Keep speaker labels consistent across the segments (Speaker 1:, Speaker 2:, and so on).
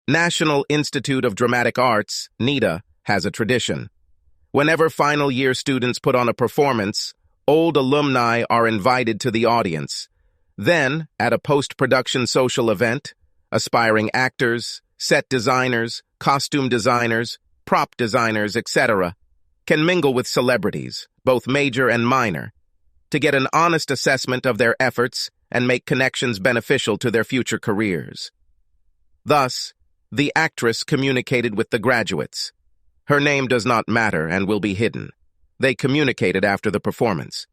Speaker 1: National Institute of Dramatic Arts, NIDA, has a tradition. Whenever final year students put on a performance, old alumni are invited to the audience. Then, at a post-production social event, aspiring actors, set designers, costume designers, prop designers, etc., can mingle with celebrities, both major and minor, to get an honest assessment of their efforts and make connections beneficial to their future careers. Thus, the actress communicated with the graduates. Her name does not matter and will be hidden. They communicated after the performance.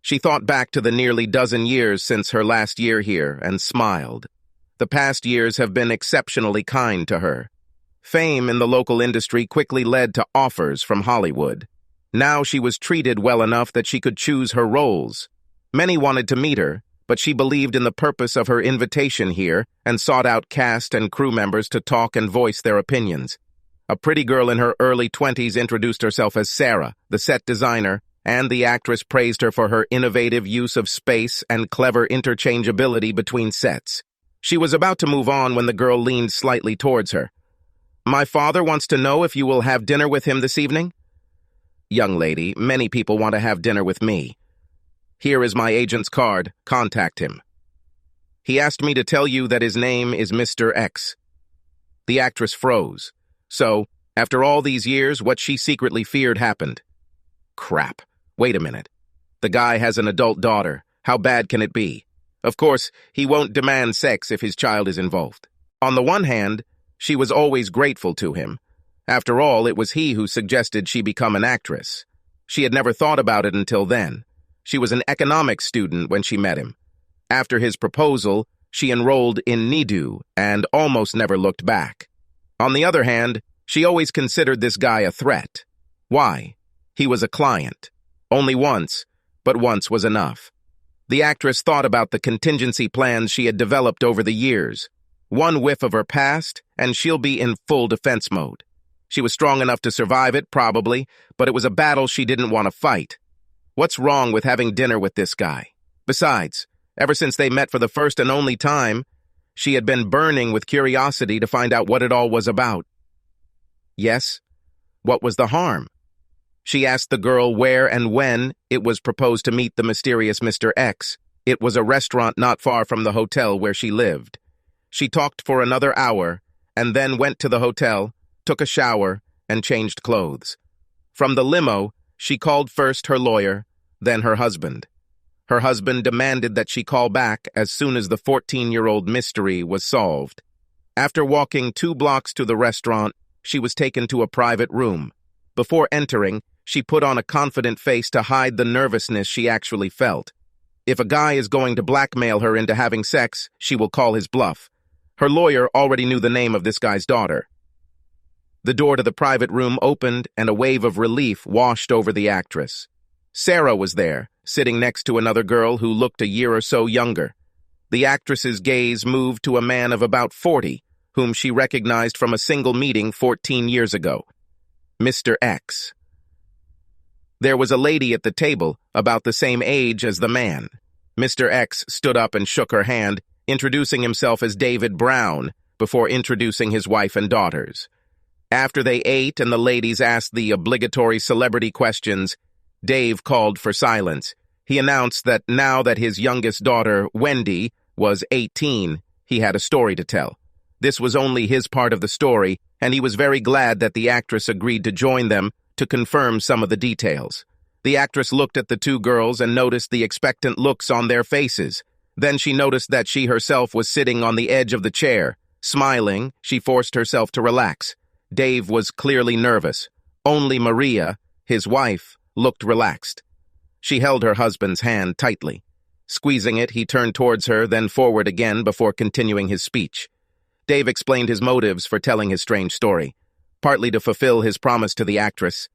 Speaker 1: She thought back to the nearly dozen years since her last year here and smiled. The past years have been exceptionally kind to her. Fame in the local industry quickly led to offers from Hollywood. Now she was treated well enough that she could choose her roles. Many wanted to meet her, but she believed in the purpose of her invitation here and sought out cast and crew members to talk and voice their opinions. A pretty girl in her early 20s introduced herself as Sarah, the set designer, and the actress praised her for her innovative use of space and clever interchangeability between sets. She was about to move on when the girl leaned slightly towards her. "My father wants to know if you will have dinner with him this evening?" "Young lady, many people want to have dinner with me. Here is my agent's card. Contact him. He asked me to tell you that his name is Mr. X." The actress froze. So, after all these years, what she secretly feared happened. Crap. Wait a minute. The guy has an adult daughter. How bad can it be? Of course, he won't demand sex if his child is involved. On the one hand, she was always grateful to him. After all, it was he who suggested she become an actress. She had never thought about it until then. She was an economics student when she met him. After his proposal, she enrolled in NIDU and almost never looked back. On the other hand, she always considered this guy a threat. Why? He was a client. Only once, but once was enough. The actress thought about the contingency plans she had developed over the years. One whiff of her past, and she'll be in full defense mode. She was strong enough to survive it, probably, but it was a battle she didn't want to fight. What's wrong with having dinner with this guy? Besides, ever since they met for the first and only time, she had been burning with curiosity to find out what it all was about. Yes? What was the harm? She asked the girl where and when it was proposed to meet the mysterious Mr. X. It was a restaurant not far from the hotel where she lived. She talked for another hour, and then went to the hotel, took a shower, and changed clothes. From the limo, she called first her lawyer, then her husband. Her husband demanded that she call back as soon as the 14-year-old mystery was solved. After walking 2 blocks to the restaurant, she was taken to a private room. Before entering, she put on a confident face to hide the nervousness she actually felt. If a guy is going to blackmail her into having sex, she will call his bluff. Her lawyer already knew the name of this guy's daughter. The door to the private room opened, and a wave of relief washed over the actress. Sarah was there, sitting next to another girl who looked a year or so younger. The actress's gaze moved to a man of about 40, whom she recognized from a single meeting 14 years ago. Mr. X. There was a lady at the table, about the same age as the man. Mr. X stood up and shook her hand, introducing himself as David Brown, before introducing his wife and daughters. After they ate and the ladies asked the obligatory celebrity questions, Dave called for silence. He announced that now that his youngest daughter, Wendy, was 18, he had a story to tell. This was only his part of the story, and he was very glad that the actress agreed to join them to confirm some of the details. The actress looked at the 2 girls and noticed the expectant looks on their faces. Then she noticed that she herself was sitting on the edge of the chair. Smiling, she forced herself to relax. Dave was clearly nervous. Only Maria, his wife, looked relaxed. She held her husband's hand tightly. Squeezing it, he turned towards her, then forward again before continuing his speech. Dave explained his motives for telling his strange story, partly to fulfill his promise to the actress.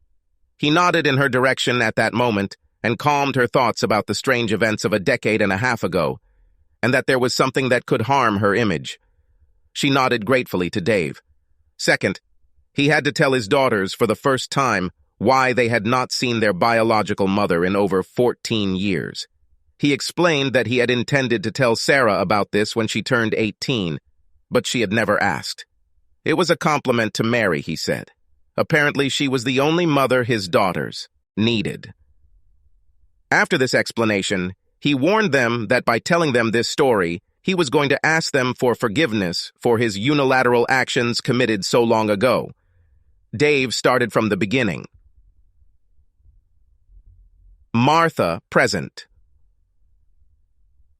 Speaker 1: He nodded in her direction at that moment and calmed her thoughts about the strange events of a decade and a half ago, and that there was something that could harm her image. She nodded gratefully to Dave. Second, he had to tell his daughters for the first time why they had not seen their biological mother in over 14 years. He explained that he had intended to tell Sarah about this when she turned 18, but she had never asked. It was a compliment to Mary, he said. Apparently, she was the only mother his daughters needed. After this explanation, he warned them that by telling them this story, he was going to ask them for forgiveness for his unilateral actions committed so long ago. Dave started from the beginning. Martha present.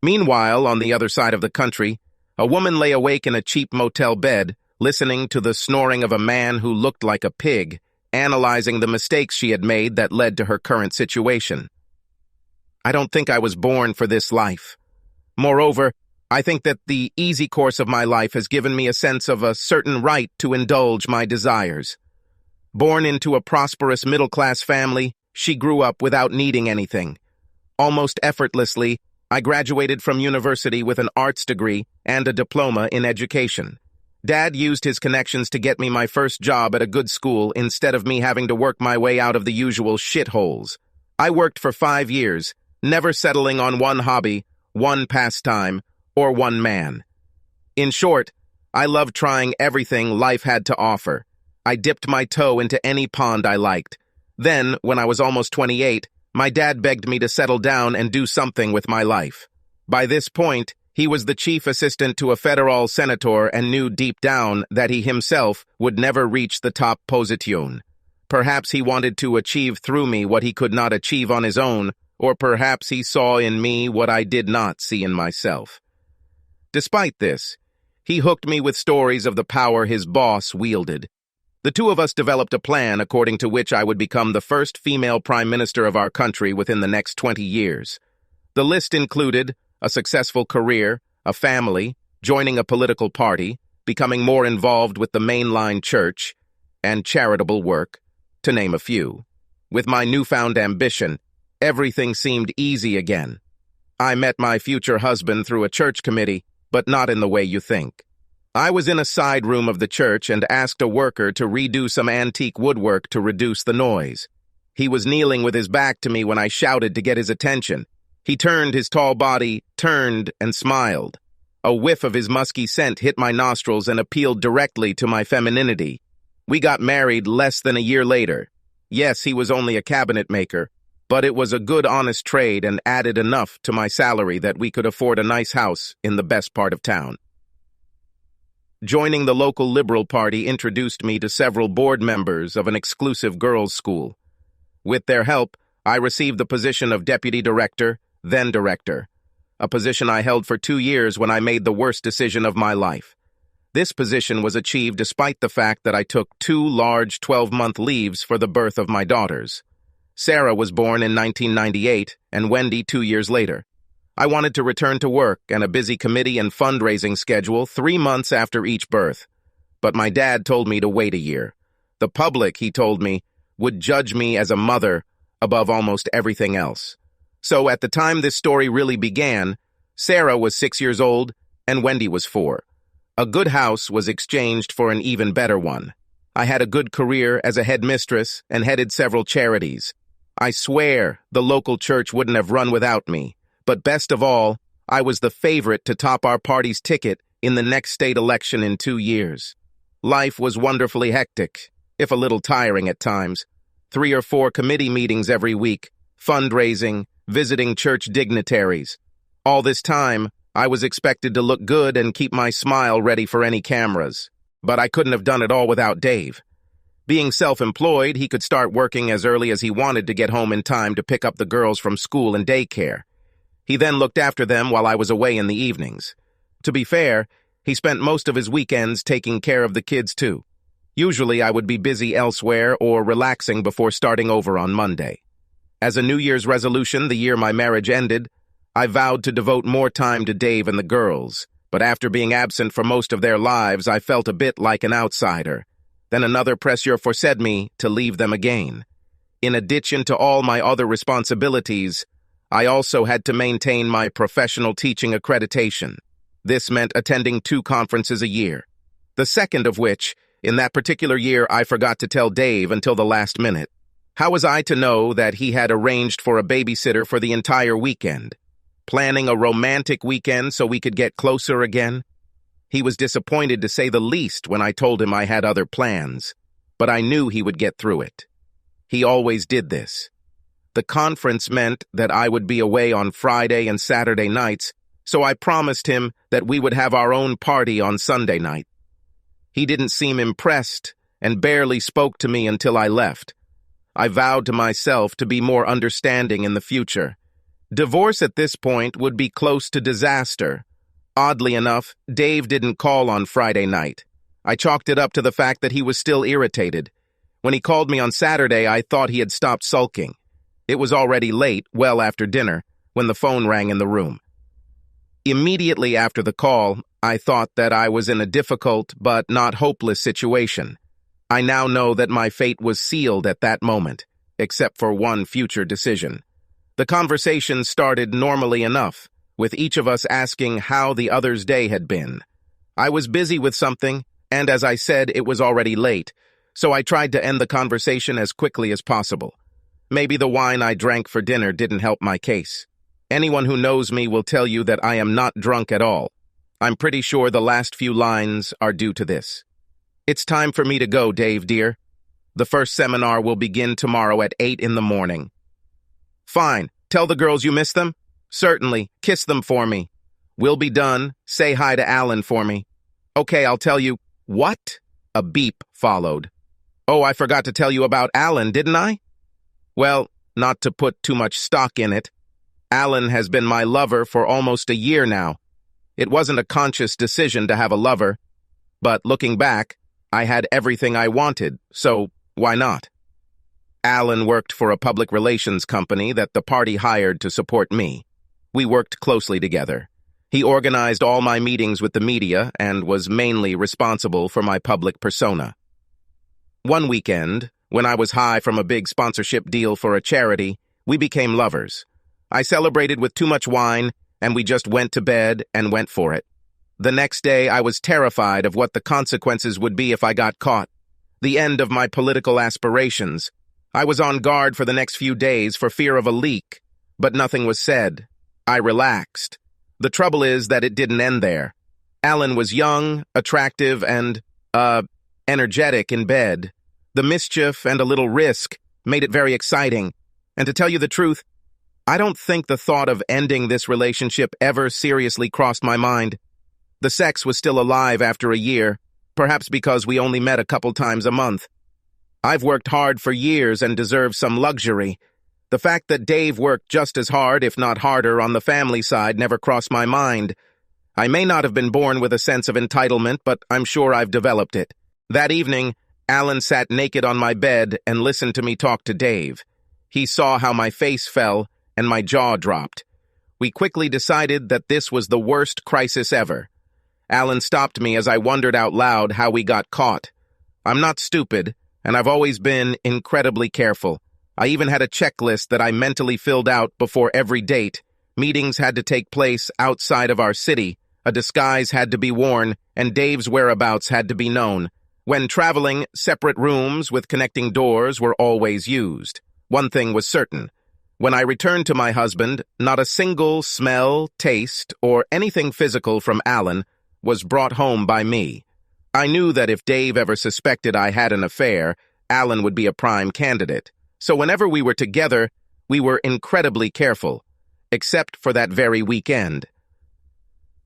Speaker 1: Meanwhile, on the other side of the country, a woman lay awake in a cheap motel bed, listening to the snoring of a man who looked like a pig, analyzing the mistakes she had made that led to her current situation. I don't think I was born for this life. Moreover, I think that the easy course of my life has given me a sense of a certain right to indulge my desires. Born into a prosperous middle-class family, she grew up without needing anything. Almost effortlessly, I graduated from university with an arts degree and a diploma in education. Dad used his connections to get me my first job at a good school instead of me having to work my way out of the usual shitholes. I worked for 5 years, never settling on one hobby, one pastime, or one man. In short, I loved trying everything life had to offer. I dipped my toe into any pond I liked. Then, when I was almost 28, my dad begged me to settle down and do something with my life. By this point, he was the chief assistant to a federal senator and knew deep down that he himself would never reach the top position. Perhaps he wanted to achieve through me what he could not achieve on his own, or perhaps he saw in me what I did not see in myself. Despite this, he hooked me with stories of the power his boss wielded. The two of us developed a plan according to which I would become the first female prime minister of our country within the next 20 years. The list included a successful career, a family, joining a political party, becoming more involved with the mainline church, and charitable work, to name a few. With my newfound ambition, everything seemed easy again. I met my future husband through a church committee, but not in the way you think. I was in a side room of the church and asked a worker to redo some antique woodwork to reduce the noise. He was kneeling with his back to me when I shouted to get his attention. He turned his tall body, turned, and smiled. A whiff of his musky scent hit my nostrils and appealed directly to my femininity. We got married less than a year later. Yes, he was only a cabinet maker, but it was a good, honest trade and added enough to my salary that we could afford a nice house in the best part of town. Joining the local Liberal Party introduced me to several board members of an exclusive girls' school. With their help, I received the position of deputy director, then director, a position I held for 2 years when I made the worst decision of my life. This position was achieved despite the fact that I took 2 large 12-month leaves for the birth of my daughters. Sarah was born in 1998 and Wendy 2 years later. I wanted to return to work and a busy committee and fundraising schedule 3 months after each birth. But my dad told me to wait a year. The public, he told me, would judge me as a mother above almost everything else. So at the time this story really began, Sarah was 6 years old and Wendy was 4. A good house was exchanged for an even better one. I had a good career as a headmistress and headed several charities. I swear the local church wouldn't have run without me. But best of all, I was the favorite to top our party's ticket in the next state election in 2 years. Life was wonderfully hectic, if a little tiring at times. 3 or 4 committee meetings every week, fundraising, visiting church dignitaries. All this time, I was expected to look good and keep my smile ready for any cameras. But I couldn't have done it all without Dave. Being self-employed, he could start working as early as he wanted to get home in time to pick up the girls from school and daycare. He then looked after them while I was away in the evenings. To be fair, he spent most of his weekends taking care of the kids too. Usually I would be busy elsewhere or relaxing before starting over on Monday. As a New Year's resolution the year my marriage ended, I vowed to devote more time to Dave and the girls, but after being absent for most of their lives, I felt a bit like an outsider. Then another pressure forced me to leave them again. In addition to all my other responsibilities, I also had to maintain my professional teaching accreditation. This meant attending 2 conferences a year. The second of which, in that particular year, I forgot to tell Dave until the last minute. How was I to know that he had arranged for a babysitter for the entire weekend? Planning a romantic weekend so we could get closer again? He was disappointed to say the least when I told him I had other plans, but I knew he would get through it. He always did this. The conference meant that I would be away on Friday and Saturday nights, so I promised him that we would have our own party on Sunday night. He didn't seem impressed and barely spoke to me until I left. I vowed to myself to be more understanding in the future. Divorce at this point would be close to disaster. Oddly enough, Dave didn't call on Friday night. I chalked it up to the fact that he was still irritated. When he called me on Saturday, I thought he had stopped sulking. It was already late, well after dinner, when the phone rang in the room. Immediately after the call, I thought that I was in a difficult but not hopeless situation. I now know that my fate was sealed at that moment, except for one future decision. The conversation started normally enough, with each of us asking how the other's day had been. I was busy with something, and as I said, it was already late, so I tried to end the conversation as quickly as possible. Maybe the wine I drank for dinner didn't help my case. Anyone who knows me will tell you that I am not drunk at all. I'm pretty sure the last few lines are due to this. It's time for me to go, Dave, dear. The first seminar will begin tomorrow at 8 in the morning. Fine. Tell the girls you miss them? Certainly. Kiss them for me. We'll be done. Say hi to Alan for me. Okay, I'll tell you. What? A beep followed. Oh, I forgot to tell you about Alan, didn't I? Well, not to put too much stock in it. Alan has been my lover for almost a year now. It wasn't a conscious decision to have a lover, but looking back, I had everything I wanted, so why not? Alan worked for a public relations company that the party hired to support me. We worked closely together. He organized all my meetings with the media and was mainly responsible for my public persona. One weekend, when I was high from a big sponsorship deal for a charity, we became lovers. I celebrated with too much wine, and we just went to bed and went for it. The next day, I was terrified of what the consequences would be if I got caught. The end of my political aspirations. I was on guard for the next few days for fear of a leak, but nothing was said. I relaxed. The trouble is that it didn't end there. Alan was young, attractive, and, energetic in bed. The mischief and a little risk made it very exciting. And to tell you the truth, I don't think the thought of ending this relationship ever seriously crossed my mind. The sex was still alive after a year, perhaps because we only met a couple times a month. I've worked hard for years and deserve some luxury. The fact that Dave worked just as hard, if not harder, on the family side never crossed my mind. I may not have been born with a sense of entitlement, but I'm sure I've developed it. That evening, Alan sat naked on my bed and listened to me talk to Dave. He saw how my face fell, and my jaw dropped. We quickly decided that this was the worst crisis ever. Alan stopped me as I wondered out loud how we got caught. I'm not stupid, and I've always been incredibly careful. I even had a checklist that I mentally filled out before every date. Meetings had to take place outside of our city, a disguise had to be worn, and Dave's whereabouts had to be known. When traveling, separate rooms with connecting doors were always used. One thing was certain. When I returned to my husband, not a single smell, taste, or anything physical from Alan was brought home by me. I knew that if Dave ever suspected I had an affair, Alan would be a prime candidate. So whenever we were together, we were incredibly careful, except for that very weekend.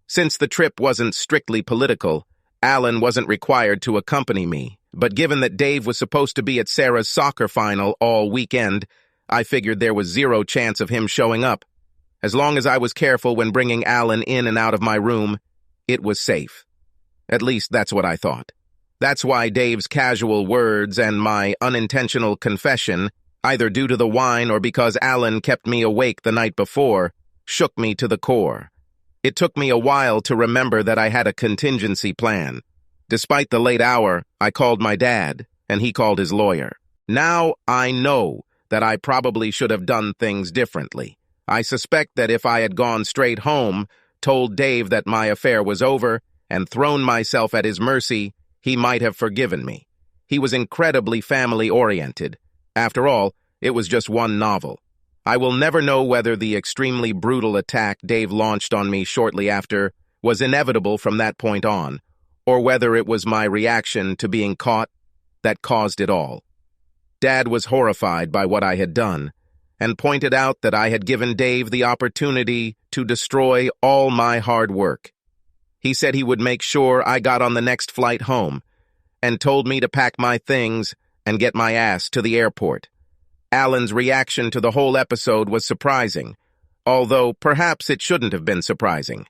Speaker 1: Since the trip wasn't strictly political, Alan wasn't required to accompany me, but given that Dave was supposed to be at Sarah's soccer final all weekend, I figured there was zero chance of him showing up. As long as I was careful when bringing Alan in and out of my room, it was safe. At least that's what I thought. That's why Dave's casual words and my unintentional confession, either due to the wine or because Alan kept me awake the night before, shook me to the core. It took me a while to remember that I had a contingency plan. Despite the late hour, I called my dad, and he called his lawyer. Now I know that I probably should have done things differently. I suspect that if I had gone straight home, told Dave that my affair was over, and thrown myself at his mercy, he might have forgiven me. He was incredibly family-oriented. After all, it was just one novel. I will never know whether the extremely brutal attack Dave launched on me shortly after was inevitable from that point on, or whether it was my reaction to being caught that caused it all. Dad was horrified by what I had done, and pointed out that I had given Dave the opportunity to destroy all my hard work. He said he would make sure I got on the next flight home, and told me to pack my things and get my ass to the airport. Alan's reaction to the whole episode was surprising, although perhaps it shouldn't have been surprising.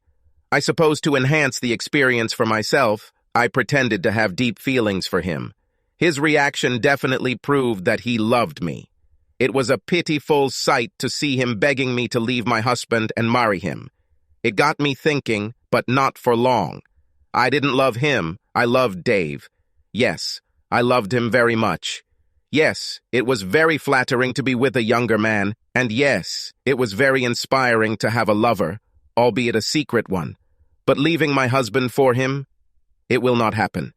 Speaker 1: I suppose to enhance the experience for myself, I pretended to have deep feelings for him. His reaction definitely proved that he loved me. It was a pitiful sight to see him begging me to leave my husband and marry him. It got me thinking, but not for long. I didn't love him, I loved Dave. Yes, I loved him very much. Yes, it was very flattering to be with a younger man, and yes, it was very inspiring to have a lover, albeit a secret one. But leaving my husband for him? It will not happen.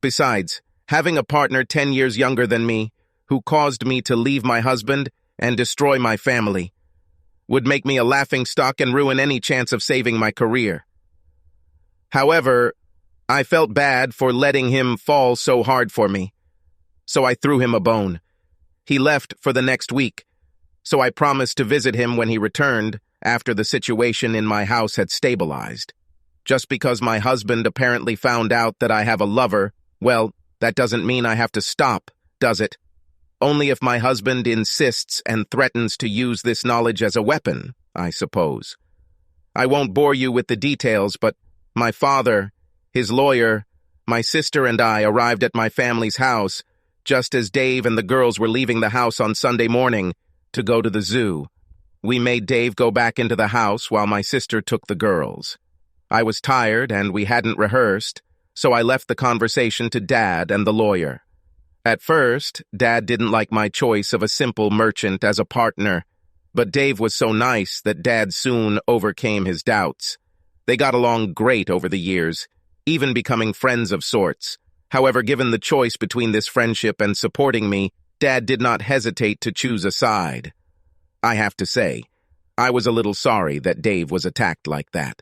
Speaker 1: Besides, having a partner 10 years younger than me, who caused me to leave my husband and destroy my family, would make me a laughingstock and ruin any chance of saving my career. However, I felt bad for letting him fall so hard for me, so I threw him a bone. He left for the next week, so I promised to visit him when he returned after the situation in my house had stabilized. Just because my husband apparently found out that I have a lover, well, that doesn't mean I have to stop, does it? Only if my husband insists and threatens to use this knowledge as a weapon, I suppose. I won't bore you with the details, but my father, his lawyer, my sister and I arrived at my family's house just as Dave and the girls were leaving the house on Sunday morning to go to the zoo. We made Dave go back into the house while my sister took the girls. I was tired and we hadn't rehearsed, so I left the conversation to Dad and the lawyer. At first, Dad didn't like my choice of a simple merchant as a partner, but Dave was so nice that Dad soon overcame his doubts. They got along great over the years, even becoming friends of sorts. However, given the choice between this friendship and supporting me, Dad did not hesitate to choose a side. I have to say, I was a little sorry that Dave was attacked like that.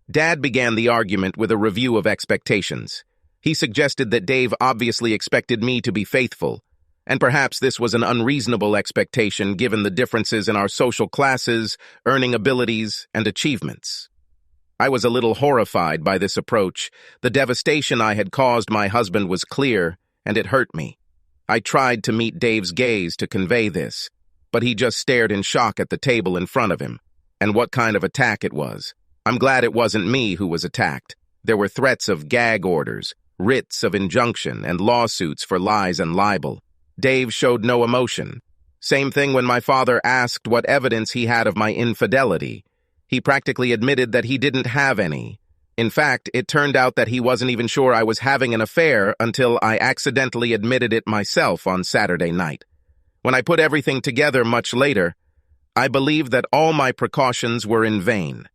Speaker 1: Dad began the argument with a review of expectations. He suggested that Dave obviously expected me to be faithful, and perhaps this was an unreasonable expectation given the differences in our social classes, earning abilities, and achievements. I was a little horrified by this approach. The devastation I had caused my husband was clear, and it hurt me. I tried to meet Dave's gaze to convey this, but he just stared in shock at the table in front of him. And what kind of attack it was. I'm glad it wasn't me who was attacked. There were threats of gag orders, writs of injunction, and lawsuits for lies and libel. Dave showed no emotion. Same thing when my father asked what evidence he had of my infidelity. He practically admitted that he didn't have any. In fact, it turned out that he wasn't even sure I was having an affair until I accidentally admitted it myself on Saturday night. When I put everything together much later, I believed that all my precautions were in vain.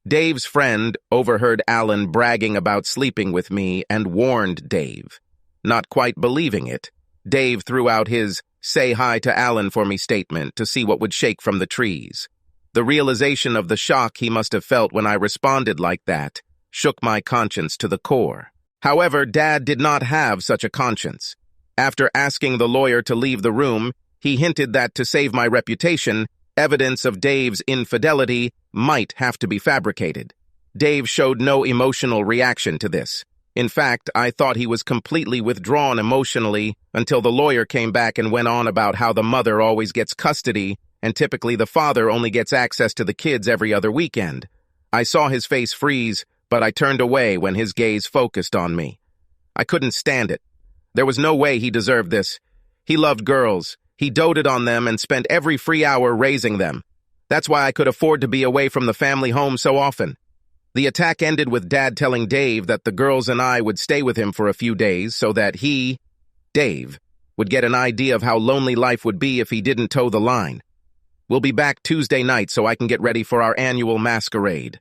Speaker 1: Dave's friend overheard Alan bragging about sleeping with me and warned Dave. Not quite believing it, Dave threw out his "say hi to Alan for me" statement to see what would shake from the trees. The realization of the shock he must have felt when I responded like that shook my conscience to the core. However, Dad did not have such a conscience. After asking the lawyer to leave the room, he hinted that to save my reputation, evidence of Dave's infidelity might have to be fabricated. Dave showed no emotional reaction to this. In fact, I thought he was completely withdrawn emotionally until the lawyer came back and went on about how the mother always gets custody and typically the father only gets access to the kids every other weekend. I saw his face freeze, but I turned away when his gaze focused on me. I couldn't stand it. There was no way he deserved this. He loved girls. He doted on them and spent every free hour raising them. That's why I could afford to be away from the family home so often. The attack ended with Dad telling Dave that the girls and I would stay with him for a few days so that he, Dave, would get an idea of how lonely life would be if he didn't toe the line. We'll be back Tuesday night so I can get ready for our annual masquerade.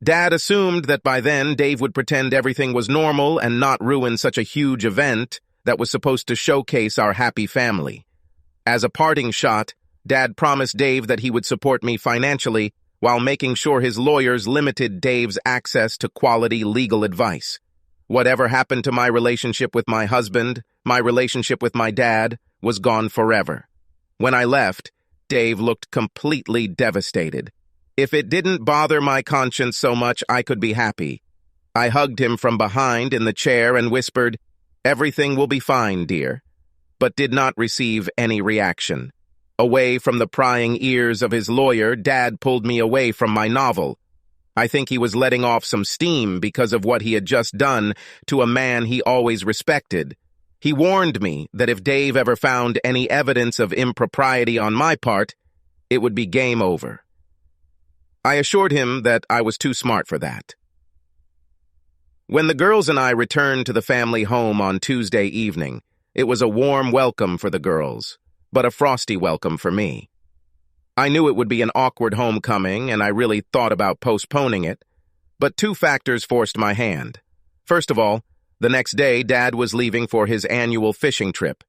Speaker 1: Dad assumed that by then Dave would pretend everything was normal and not ruin such a huge event that was supposed to showcase our happy family. As a parting shot, Dad promised Dave that he would support me financially while making sure his lawyers limited Dave's access to quality legal advice. Whatever happened to my relationship with my husband, my relationship with my dad, was gone forever. When I left, Dave looked completely devastated. If it didn't bother my conscience so much, I could be happy. I hugged him from behind in the chair and whispered, "Everything will be fine, dear," but did not receive any reaction. Away from the prying ears of his lawyer, Dad pulled me away from my novel. I think he was letting off some steam because of what he had just done to a man he always respected. He warned me that if Dave ever found any evidence of impropriety on my part, it would be game over. I assured him that I was too smart for that. When the girls and I returned to the family home on Tuesday evening, it was a warm welcome for the girls, but a frosty welcome for me. I knew it would be an awkward homecoming, and I really thought about postponing it, but two factors forced my hand. First of all, the next day Dad was leaving for his annual fishing trip.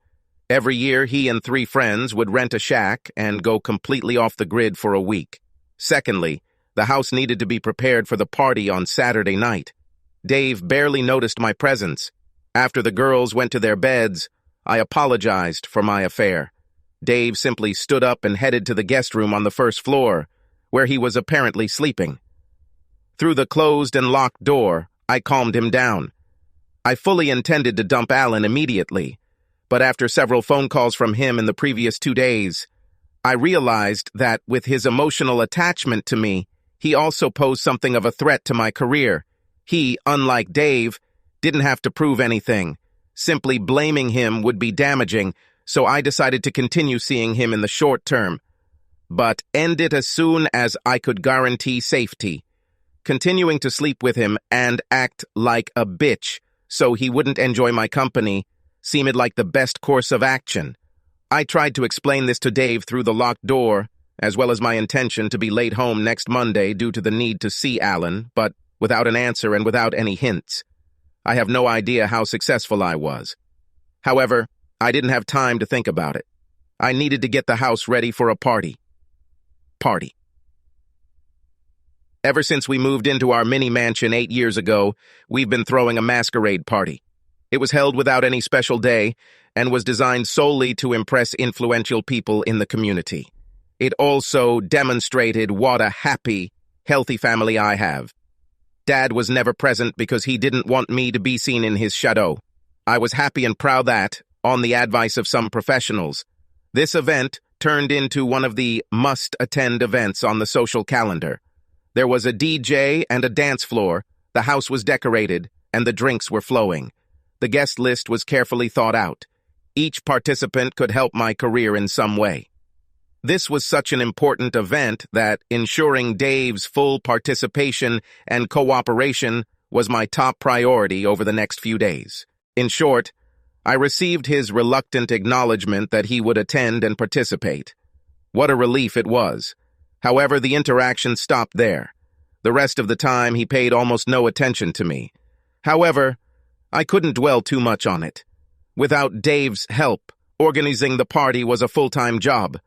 Speaker 1: Every year he and 3 friends would rent a shack and go completely off the grid for a week. Secondly, the house needed to be prepared for the party on Saturday night. Dave barely noticed my presence. After the girls went to their beds, I apologized for my affair. Dave simply stood up and headed to the guest room on the first floor, where he was apparently sleeping. Through the closed and locked door, I calmed him down. I fully intended to dump Alan immediately, but after several phone calls from him in the previous 2 days, I realized that with his emotional attachment to me, he also posed something of a threat to my career. He, unlike Dave, didn't have to prove anything. Simply blaming him would be damaging, so I decided to continue seeing him in the short term, but end it as soon as I could guarantee safety. Continuing to sleep with him and act like a bitch so he wouldn't enjoy my company seemed like the best course of action. I tried to explain this to Dave through the locked door, as well as my intention to be late home next Monday due to the need to see Alan, but without an answer and without any hints. I have no idea how successful I was. However, I didn't have time to think about it. I needed to get the house ready for a party. Ever since we moved into our mini mansion 8 years ago, we've been throwing a masquerade party. It was held without any special day and was designed solely to impress influential people in the community. It also demonstrated what a happy, healthy family I have. Dad was never present because he didn't want me to be seen in his shadow. I was happy and proud that, on the advice of some professionals, this event turned into one of the must-attend events on the social calendar. There was a DJ and a dance floor, the house was decorated, and the drinks were flowing. The guest list was carefully thought out. Each participant could help my career in some way. This was such an important event that ensuring Dave's full participation and cooperation was my top priority over the next few days. In short, I received his reluctant acknowledgement that he would attend and participate. What a relief it was. However, the interaction stopped there. The rest of the time, he paid almost no attention to me. However, I couldn't dwell too much on it. Without Dave's help, organizing the party was a full-time job.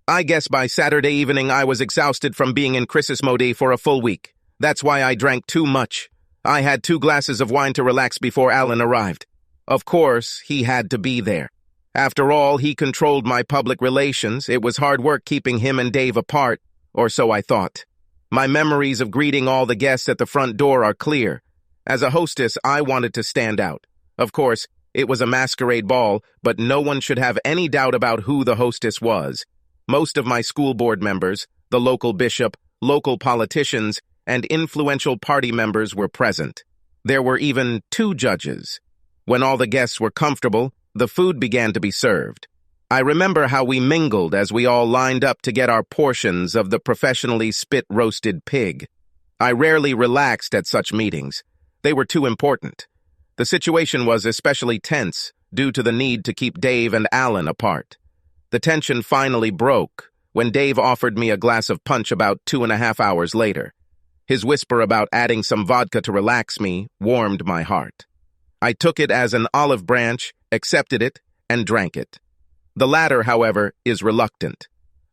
Speaker 1: I guess by Saturday evening I was exhausted from being in crisis mode for a full week. That's why I drank too much. I had 2 glasses of wine to relax before Alan arrived. Of course, he had to be there. After all, he controlled my public relations. It was hard work keeping him and Dave apart, or so I thought. My memories of greeting all the guests at the front door are clear. As a hostess, I wanted to stand out. Of course, it was a masquerade ball, but no one should have any doubt about who the hostess was. Most of my school board members, the local bishop, local politicians, and influential party members were present. There were even 2 judges. When all the guests were comfortable, the food began to be served. I remember how we mingled as we all lined up to get our portions of the professionally spit-roasted pig. I rarely relaxed at such meetings. They were too important. The situation was especially tense due to the need to keep Dave and Alan apart. The tension finally broke when Dave offered me a glass of punch about 2.5 hours later. His whisper about adding some vodka to relax me warmed my heart. I took it as an olive branch, accepted it, and drank it. The latter, however, is reluctant.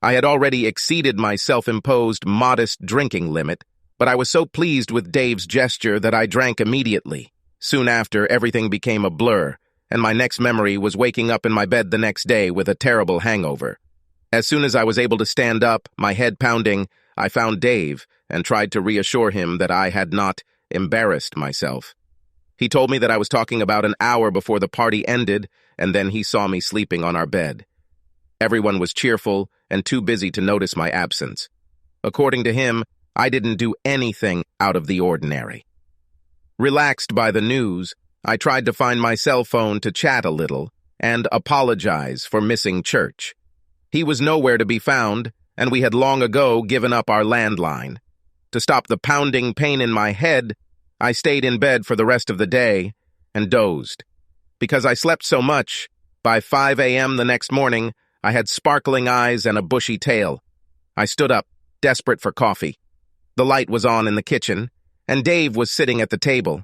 Speaker 1: I had already exceeded my self-imposed modest drinking limit, but I was so pleased with Dave's gesture that I drank immediately. Soon after, everything became a blur, and my next memory was waking up in my bed the next day with a terrible hangover. As soon as I was able to stand up, my head pounding, I found Dave and tried to reassure him that I had not embarrassed myself. He told me that I was talking about an hour before the party ended, and then he saw me sleeping on our bed. Everyone was cheerful and too busy to notice my absence. According to him, I didn't do anything out of the ordinary. Relaxed by the news, I tried to find my cell phone to chat a little and apologize for missing church. He was nowhere to be found, and we had long ago given up our landline. To stop the pounding pain in my head, I stayed in bed for the rest of the day and dozed. Because I slept so much, by 5 a.m. the next morning, I had sparkling eyes and a bushy tail. I stood up, desperate for coffee. The light was on in the kitchen, and Dave was sitting at the table.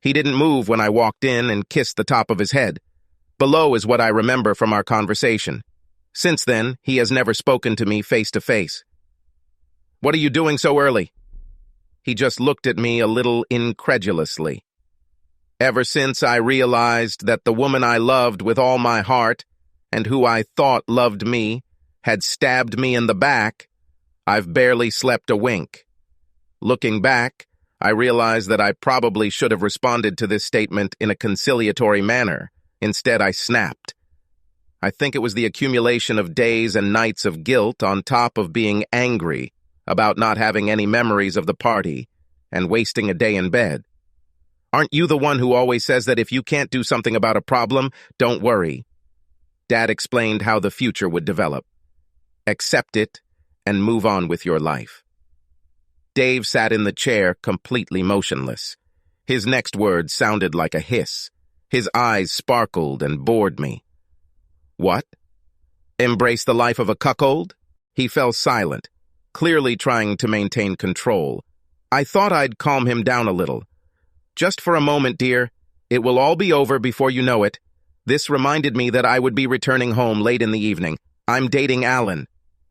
Speaker 1: He didn't move when I walked in and kissed the top of his head. Below is what I remember from our conversation. Since then, he has never spoken to me face to face. "What are you doing so early?" He just looked at me a little incredulously. Ever since I realized that the woman I loved with all my heart, and who I thought loved me, had stabbed me in the back, I've barely slept a wink. Looking back, I realize that I probably should have responded to this statement in a conciliatory manner. Instead, I snapped. I think it was the accumulation of days and nights of guilt on top of being angry about not having any memories of the party and wasting a day in bed. Aren't you the one who always says that if you can't do something about a problem, don't worry? Dad explained how the future would develop. Accept it and move on with your life. Dave sat in the chair, completely motionless. His next words sounded like a hiss. His eyes sparkled and bored me. What? Embrace the life of a cuckold? He fell silent, clearly trying to maintain control. I thought I'd calm him down a little. Just for a moment, dear. It will all be over before you know it. This reminded me that I would be returning home late in the evening. I'm dating Alan.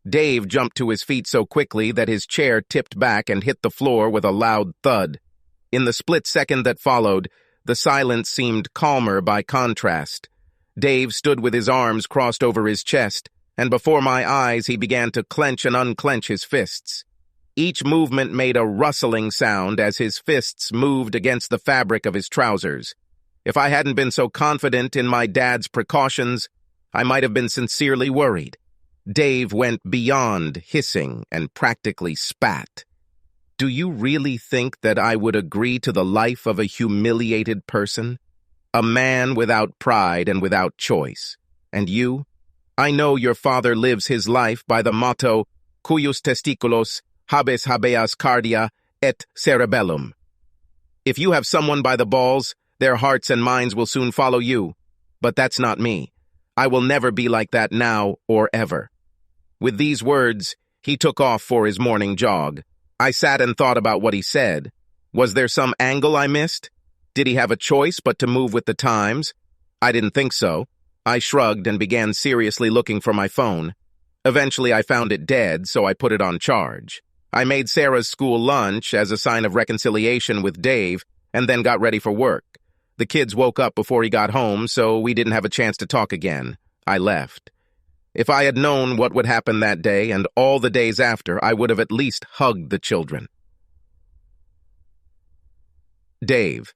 Speaker 1: Dave jumped to his feet so quickly that his chair tipped back and hit the floor with a loud thud. In the split second that followed, the silence seemed calmer by contrast. Dave stood with his arms crossed over his chest, and before my eyes he began to clench and unclench his fists. Each movement made a rustling sound as his fists moved against the fabric of his trousers. If I hadn't been so confident in my dad's precautions, I might have been sincerely worried. Dave went beyond hissing and practically spat. Do you really think that I would agree to the life of a humiliated person? A man without pride and without choice. And you? I know your father lives his life by the motto, cujus testiculos habes habeas cardia et cerebellum. If you have someone by the balls, their hearts and minds will soon follow you. But that's not me. I will never be like that now or ever. With these words, he took off for his morning jog. I sat and thought about what he said. Was there some angle I missed? Did he have a choice but to move with the times? I didn't think so. I shrugged and began seriously looking for my phone. Eventually, I found it dead, so I put it on charge. I made Sarah's school lunch as a sign of reconciliation with Dave, and then got ready for work. The kids woke up before he got home, so we didn't have a chance to talk again. I left. If I had known what would happen that day and all the days after, I would have at least hugged the children. Dave.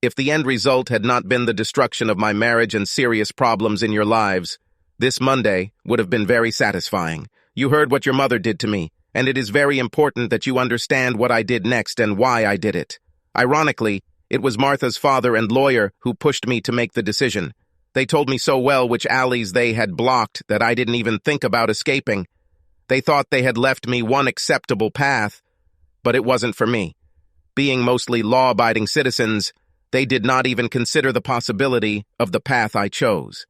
Speaker 1: If the end result had not been the destruction of my marriage and serious problems in your lives, this Monday would have been very satisfying. You heard what your mother did to me, and it is very important that you understand what I did next and why I did it. Ironically, it was Martha's father and lawyer who pushed me to make the decision. They told me so well which alleys they had blocked that I didn't even think about escaping. They thought they had left me one acceptable path, but it wasn't for me. Being mostly law-abiding citizens, they did not even consider the possibility of the path I chose.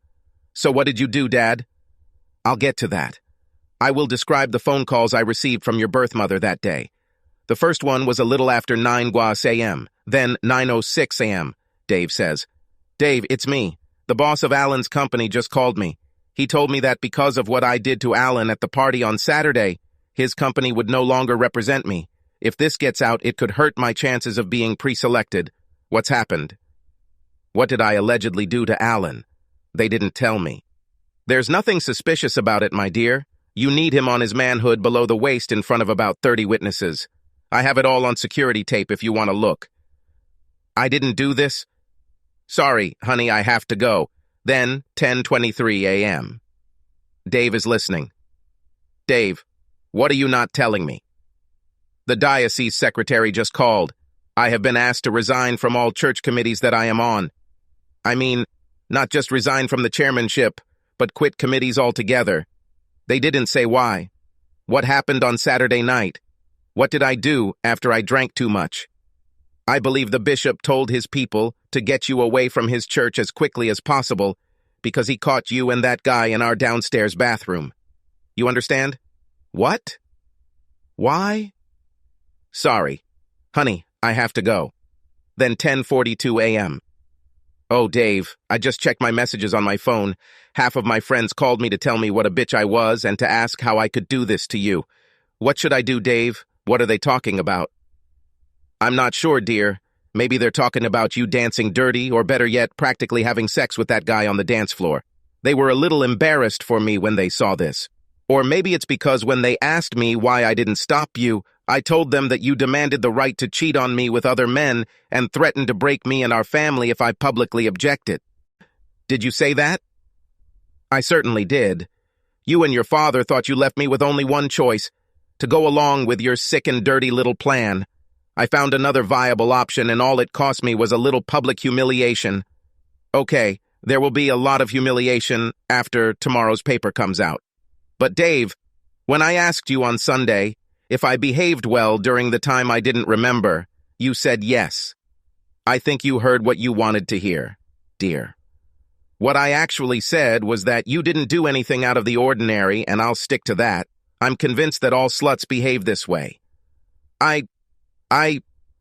Speaker 1: So what did you do, Dad? I'll get to that. I will describe the phone calls I received from your birth mother that day. The first one was a little after 9 a.m., then 9:06 a.m., Dave says. Dave, it's me. The boss of Alan's company just called me. He told me that because of what I did to Alan at the party on Saturday, his company would no longer represent me. If this gets out, it could hurt my chances of being pre-selected. What's happened? What did I allegedly do to Alan? They didn't tell me. There's nothing suspicious about it, my dear. You need him on his manhood below the waist in front of about 30 witnesses. I have it all on security tape if you want to look. I didn't do this? Sorry, honey, I have to go. Then, 10:23 a.m. Dave is listening. Dave, what are you not telling me? The diocese secretary just called. I have been asked to resign from all church committees that I am on. I mean, not just resign from the chairmanship, but quit committees altogether. They didn't say why. What happened on Saturday night? What did I do after I drank too much? I believe the bishop told his people to get you away from his church as quickly as possible because he caught you and that guy in our downstairs bathroom. You understand? What? Why? Sorry. Honey, I have to go. Then 10:42 a.m. Oh, Dave, I just checked my messages on my phone. Half of my friends called me to tell me what a bitch I was and to ask how I could do this to you. What should I do, Dave? What are they talking about? I'm not sure, dear. Maybe they're talking about you dancing dirty, or better yet, practically having sex with that guy on the dance floor. They were a little embarrassed for me when they saw this. Or maybe it's because when they asked me why I didn't stop you, I told them that you demanded the right to cheat on me with other men and threatened to break me and our family if I publicly objected. Did you say that? I certainly did. You and your father thought you left me with only one choice, to go along with your sick and dirty little plan. I found another viable option, and all it cost me was a little public humiliation. Okay, there will be a lot of humiliation after tomorrow's paper comes out. But Dave, when I asked you on Sunday if I behaved well during the time I didn't remember, you said yes. I think you heard what you wanted to hear, dear. What I actually said was that you didn't do anything out of the ordinary, and I'll stick to that. I'm convinced that all sluts behave this way. I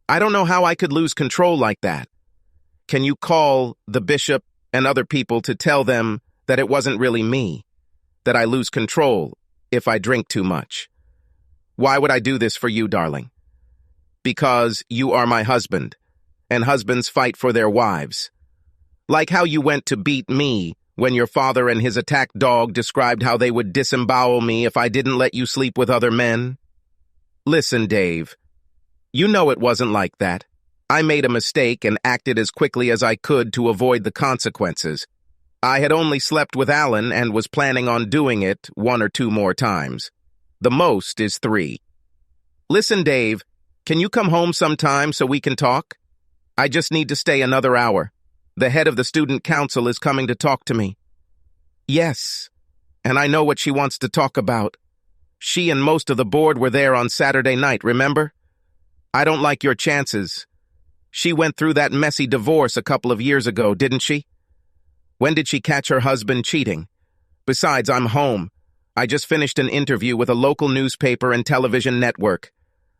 Speaker 1: don't know how I could lose control like that. Can you call the bishop and other people to tell them that it wasn't really me, that I lose control if I drink too much? Why would I do this for you, darling? Because you are my husband, and husbands fight for their wives. Like how you went to beat me when your father and his attacked dog described how they would disembowel me if I didn't let you sleep with other men. Listen, Dave, you know it wasn't like that. I made a mistake and acted as quickly as I could to avoid the consequences. I had only slept with Alan and was planning on doing it 1 or 2 more times. The most is 3. Listen, Dave, can you come home sometime so we can talk? I just need to stay another hour. The head of the student council is coming to talk to me. Yes, and I know what she wants to talk about. She and most of the board were there on Saturday night, remember? I don't like your chances. She went through that messy divorce a couple of years ago, didn't she? When did she catch her husband cheating? Besides, I'm home. I just finished an interview with a local newspaper and television network.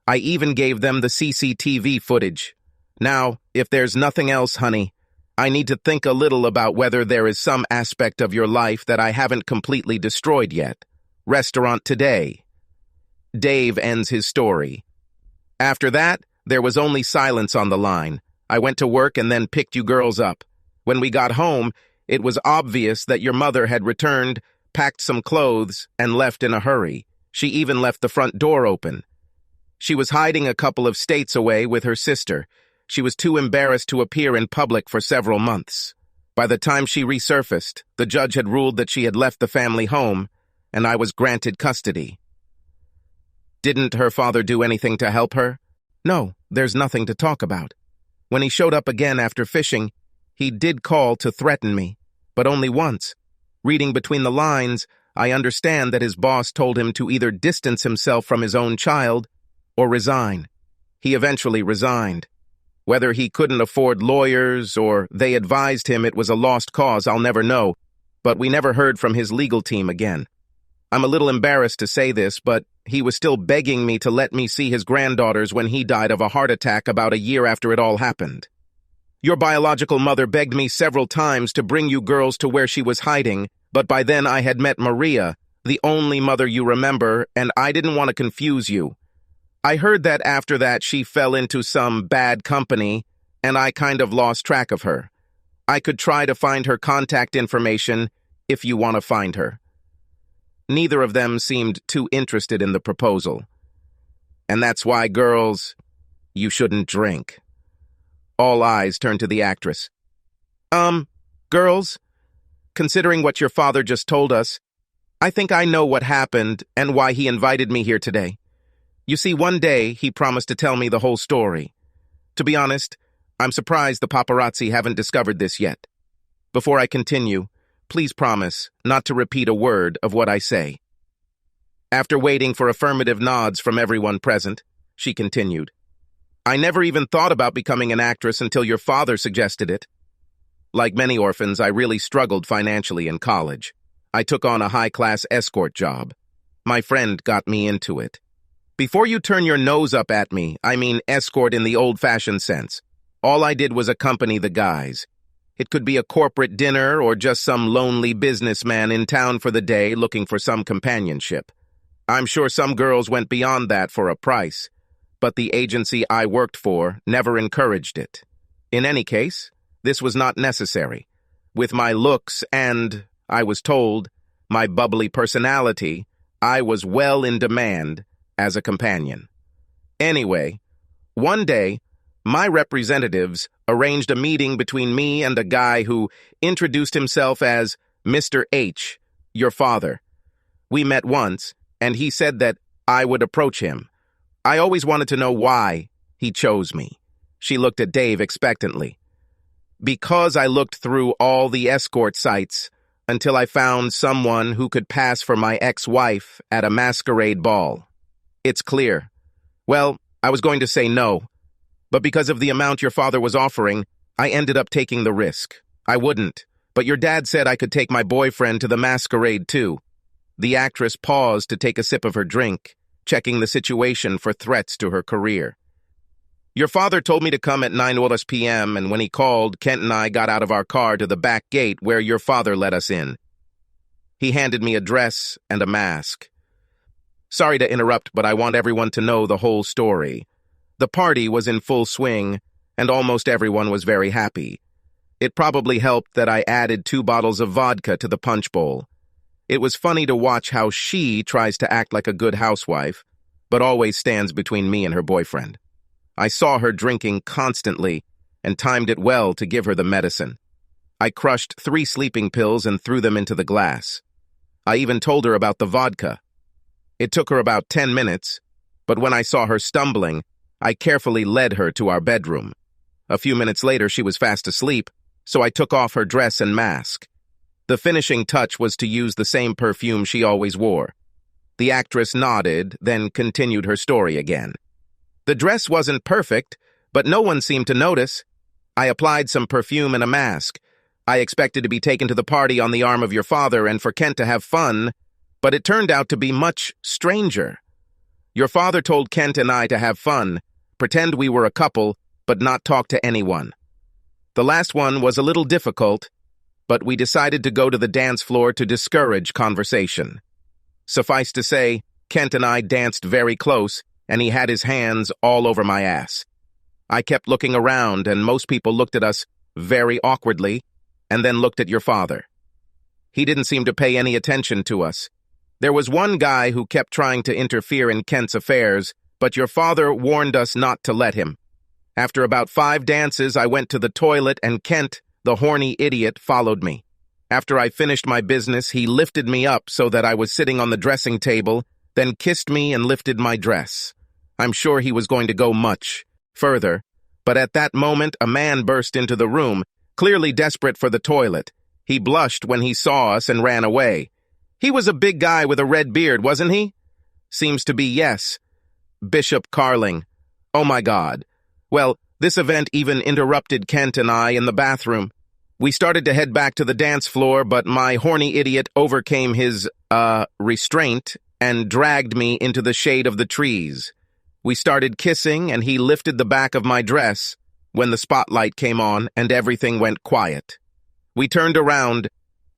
Speaker 1: I even gave them the CCTV footage. Now, if there's nothing else, honey, I need to think a little about whether there is some aspect of your life that I haven't completely destroyed yet. Restaurant today. Dave ends his story. After that, there was only silence on the line. I went to work and then picked you girls up. When we got home, it was obvious that your mother had returned, packed some clothes, and left in a hurry. She even left the front door open. She was hiding a couple of states away with her sister. She was too embarrassed to appear in public for several months. By the time she resurfaced, the judge had ruled that she had left the family home, and I was granted custody. Didn't her father do anything to help her? No, there's nothing to talk about. When he showed up again after fishing, he did call to threaten me, but only once. Reading between the lines, I understand that his boss told him to either distance himself from his own child or resign. He eventually resigned. Whether he couldn't afford lawyers or they advised him it was a lost cause, I'll never know, but we never heard from his legal team again. I'm a little embarrassed to say this, but he was still begging me to let me see his granddaughters when he died of a heart attack about a year after it all happened. Your biological mother begged me several times to bring you girls to where she was hiding, But by then I had met Maria, the only mother you remember, and I didn't want to confuse you. I heard that after that she fell into some bad company, and I kind of lost track of her. I could try to find her contact information if you want to find her. Neither of them seemed too interested in the proposal. And that's why, girls, you shouldn't drink. All eyes turned to the actress. Girls, considering what your father just told us, I think I know what happened and why he invited me here today. You see, one day he promised to tell me the whole story. To be honest, I'm surprised the paparazzi haven't discovered this yet. Before I continue, please promise not to repeat a word of what I say. After waiting for affirmative nods from everyone present, she continued, I never even thought about becoming an actress until your father suggested it. Like many orphans, I really struggled financially in college. I took on a high-class escort job. My friend got me into it. Before you turn your nose up at me, I mean escort in the old-fashioned sense. All I did was accompany the guys. It could be a corporate dinner or just some lonely businessman in town for the day looking for some companionship. I'm sure some girls went beyond that for a price, but the agency I worked for never encouraged it. In any case, this was not necessary. With my looks and, I was told, my bubbly personality, I was well in demand as a companion. Anyway, one day, my representatives arranged a meeting between me and a guy who introduced himself as Mr. H, your father. We met once, and he said that I would approach him. I always wanted to know why he chose me. She looked at Dave expectantly. Because I looked through all the escort sites until I found someone who could pass for my ex-wife at a masquerade ball. It's clear. Well, I was going to say no, but because of the amount your father was offering, I ended up taking the risk. I wouldn't, but your dad said I could take my boyfriend to the masquerade too. The actress paused to take a sip of her drink, checking the situation for threats to her career. Your father told me to come at 9 p.m., and when he called, Kent and I got out of our car to the back gate where your father let us in. He handed me a dress and a mask. Sorry to interrupt, but I want everyone to know the whole story. The party was in full swing, and almost everyone was very happy. It probably helped that I added 2 bottles of vodka to the punch bowl. It was funny to watch how she tries to act like a good housewife, but always stands between me and her boyfriend. I saw her drinking constantly and timed it well to give her the medicine. I crushed 3 sleeping pills and threw them into the glass. I even told her about the vodka. It took her about 10 minutes, but when I saw her stumbling, I carefully led her to our bedroom. A few minutes later, she was fast asleep, so I took off her dress and mask. The finishing touch was to use the same perfume she always wore. The actress nodded, then continued her story again. The dress wasn't perfect, but no one seemed to notice. I applied some perfume and a mask. I expected to be taken to the party on the arm of your father and for Kent to have fun, but it turned out to be much stranger. Your father told Kent and I to have fun, pretend we were a couple, but not talk to anyone. The last one was a little difficult, but we decided to go to the dance floor to discourage conversation. Suffice to say, Kent and I danced very close, and he had his hands all over my ass. I kept looking around, and most people looked at us very awkwardly, and then looked at your father. He didn't seem to pay any attention to us. There was one guy who kept trying to interfere in Kent's affairs, but your father warned us not to let him. After about 5 dances, I went to the toilet, and Kent, the horny idiot, followed me. After I finished my business, he lifted me up so that I was sitting on the dressing table, then kissed me and lifted my dress. I'm sure he was going to go much further, but at that moment a man burst into the room, clearly desperate for the toilet. He blushed when he saw us and ran away. He was a big guy with a red beard, wasn't he? Seems to be, yes. Bishop Carling. Oh my God. Well, this event even interrupted Kent and I in the bathroom. We started to head back to the dance floor, but my horny idiot overcame his, restraint and dragged me into the shade of the trees. We started kissing, and he lifted the back of my dress when the spotlight came on and everything went quiet. We turned around,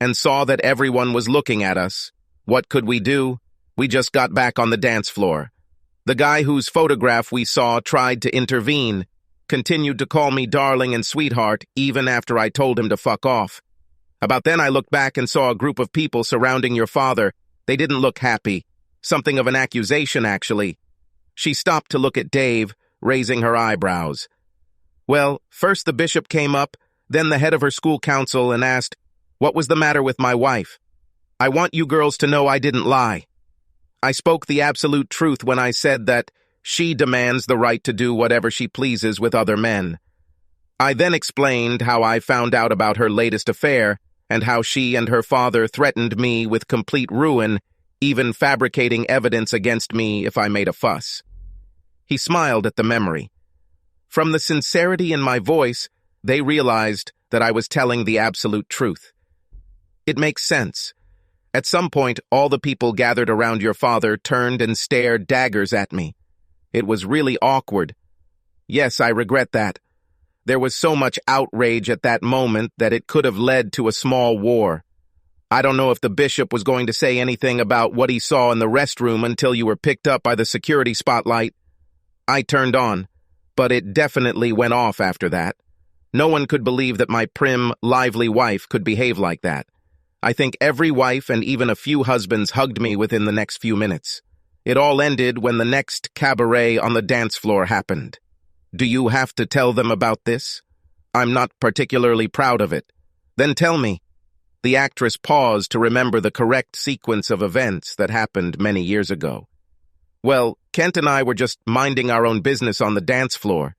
Speaker 1: and saw that everyone was looking at us. What could we do? We just got back on the dance floor. The guy whose photograph we saw tried to intervene, continued to call me darling and sweetheart even after I told him to fuck off. About then I looked back and saw a group of people surrounding your father. They didn't look happy. Something of an accusation, actually. She stopped to look at Dave, raising her eyebrows. Well, first the bishop came up, then the head of her school council, and asked, what was the matter with my wife? I want you girls to know I didn't lie. I spoke the absolute truth when I said that she demands the right to do whatever she pleases with other men. I then explained how I found out about her latest affair and how she and her father threatened me with complete ruin, even fabricating evidence against me if I made a fuss. He smiled at the memory. From the sincerity in my voice, they realized that I was telling the absolute truth. It makes sense. At some point, all the people gathered around your father turned and stared daggers at me. It was really awkward. Yes, I regret that. There was so much outrage at that moment that it could have led to a small war. I don't know if the bishop was going to say anything about what he saw in the restroom until you were picked up by the security spotlight. I turned on, but it definitely went off after that. No one could believe that my prim, lively wife could behave like that. I think every wife and even a few husbands hugged me within the next few minutes. It all ended when the next cabaret on the dance floor happened. Do you have to tell them about this? I'm not particularly proud of it. Then tell me. The actress paused to remember the correct sequence of events that happened many years ago. Well, Kent and I were just minding our own business on the dance floor.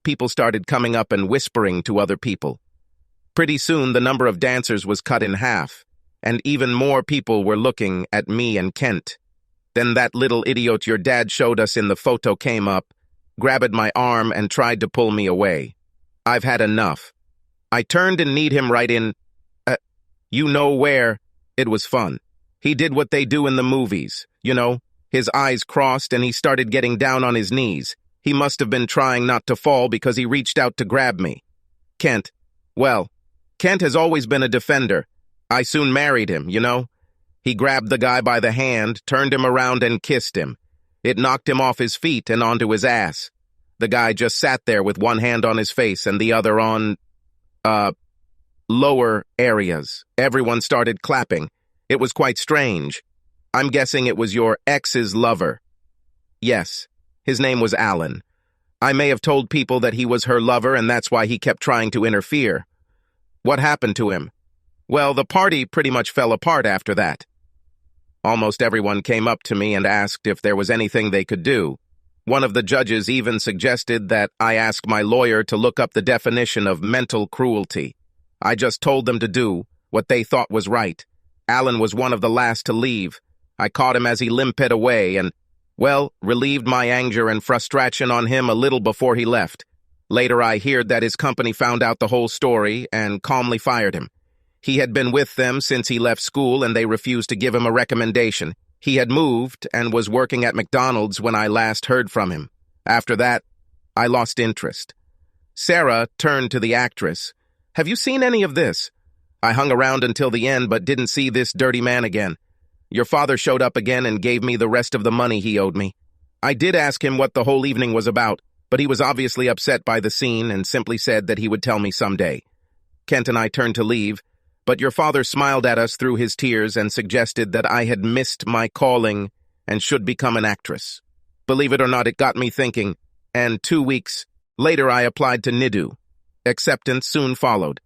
Speaker 1: People started coming up and whispering to other people. Pretty soon, the number of dancers was cut in half, and even more people were looking at me and Kent. Then that little idiot your dad showed us in the photo came up, grabbed my arm, and tried to pull me away. I've had enough. I turned and kneed him right in, you know where. It was fun. He did what they do in the movies, you know. His eyes crossed and he started getting down on his knees. He must have been trying not to fall because he reached out to grab me. Kent has always been a defender. I soon married him, you know. He grabbed the guy by the hand, turned him around and kissed him. It knocked him off his feet and onto his ass. The guy just sat there with one hand on his face and the other on, lower areas. Everyone started clapping. It was quite strange. I'm guessing it was your ex's lover. Yes, his name was Alan. I may have told people that he was her lover and that's why he kept trying to interfere. What happened to him? Well, the party pretty much fell apart after that. Almost everyone came up to me and asked if there was anything they could do. One of the judges even suggested that I ask my lawyer to look up the definition of mental cruelty. I just told them to do what they thought was right. Alan was one of the last to leave. I caught him as he limped away and, well, relieved my anger and frustration on him a little before he left. Later I heard that his company found out the whole story and calmly fired him. He had been with them since he left school and they refused to give him a recommendation. He had moved and was working at McDonald's when I last heard from him. After that, I lost interest. Sarah turned to the actress. Have you seen any of this? I hung around until the end but didn't see this dirty man again. Your father showed up again and gave me the rest of the money he owed me. I did ask him what the whole evening was about, but he was obviously upset by the scene and simply said that he would tell me someday. Kent and I turned to leave, but your father smiled at us through his tears and suggested that I had missed my calling and should become an actress. Believe it or not, it got me thinking, and 2 weeks later I applied to NIDU. Acceptance soon followed.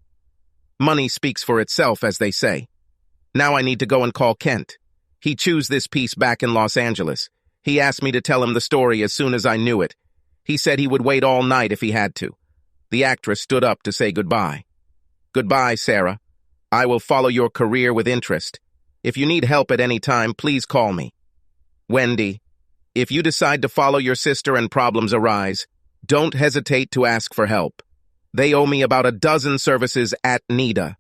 Speaker 1: Money speaks for itself, as they say. Now I need to go and call Kent. He chose this piece back in Los Angeles. He asked me to tell him the story as soon as I knew it. He said he would wait all night if he had to. The actress stood up to say goodbye. Goodbye, Sarah. I will follow your career with interest. If you need help at any time, please call me. Wendy, if you decide to follow your sister and problems arise, don't hesitate to ask for help. They owe me about 12 services at NIDA.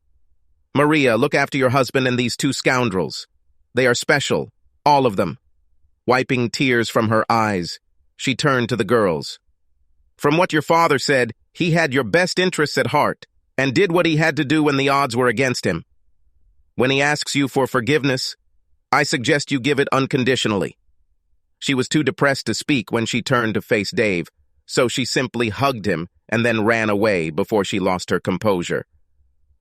Speaker 1: Maria, look after your husband and these 2 scoundrels. They are special, all of them. Wiping tears from her eyes, she turned to the girls. From what your father said, he had your best interests at heart and did what he had to do when the odds were against him. When he asks you for forgiveness, I suggest you give it unconditionally. She was too depressed to speak when she turned to face Dave, so she simply hugged him and then ran away before she lost her composure.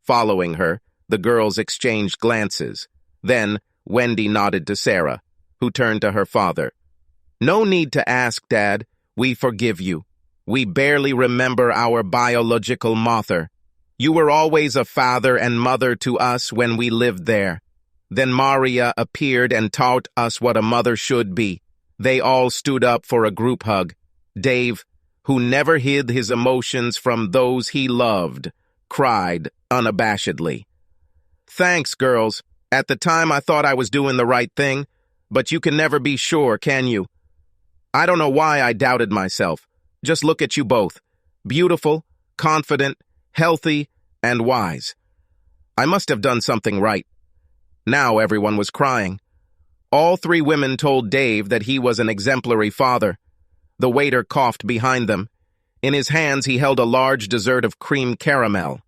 Speaker 1: Following her, the girls exchanged glances. Then, Wendy nodded to Sarah, who turned to her father. No need to ask, Dad. We forgive you. We barely remember our biological mother. You were always a father and mother to us when we lived there. Then Maria appeared and taught us what a mother should be. They all stood up for a group hug. Dave, who never hid his emotions from those he loved, cried unabashedly. Thanks, girls. At the time I thought I was doing the right thing, but you can never be sure, can you? I don't know why I doubted myself. Just look at you both. Beautiful, confident, healthy, and wise. I must have done something right. Now everyone was crying. All three women told Dave that he was an exemplary father. The waiter coughed behind them. In his hands he held a large dessert of cream caramel.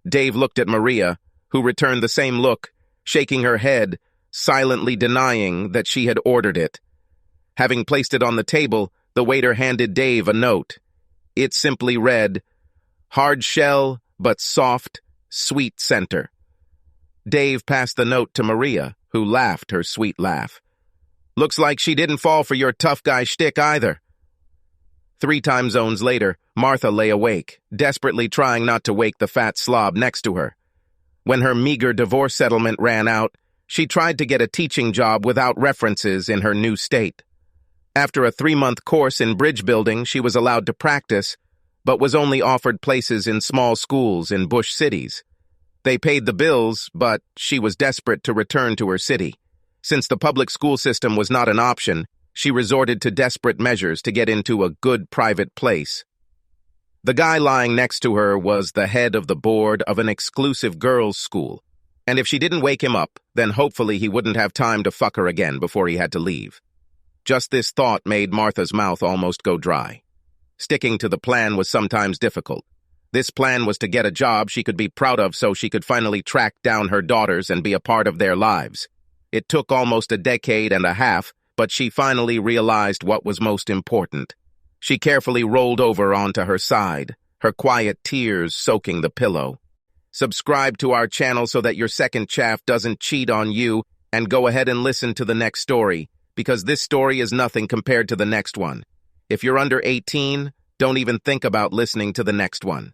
Speaker 1: Dave looked at Maria, who returned the same look, shaking her head, silently denying that she had ordered it. Having placed it on the table, the waiter handed Dave a note. It simply read, "Hard shell, but soft, sweet center." Dave passed the note to Maria, who laughed her sweet laugh. Looks like she didn't fall for your tough guy shtick either. 3 time zones later, Martha lay awake, desperately trying not to wake the fat slob next to her. When her meager divorce settlement ran out, she tried to get a teaching job without references in her new state. After a 3-month course in bridge building, she was allowed to practice, but was only offered places in small schools in bush cities. They paid the bills, but she was desperate to return to her city. Since the public school system was not an option, she resorted to desperate measures to get into a good private place. The guy lying next to her was the head of the board of an exclusive girls' school, and if she didn't wake him up, then hopefully he wouldn't have time to fuck her again before he had to leave. Just this thought made Martha's mouth almost go dry. Sticking to the plan was sometimes difficult. This plan was to get a job she could be proud of so she could finally track down her daughters and be a part of their lives. It took almost a decade and a half, but she finally realized what was most important. She carefully rolled over onto her side, her quiet tears soaking the pillow. Subscribe to our channel so that your second chaff doesn't cheat on you, and go ahead and listen to the next story, because this story is nothing compared to the next one. If you're under 18, don't even think about listening to the next one.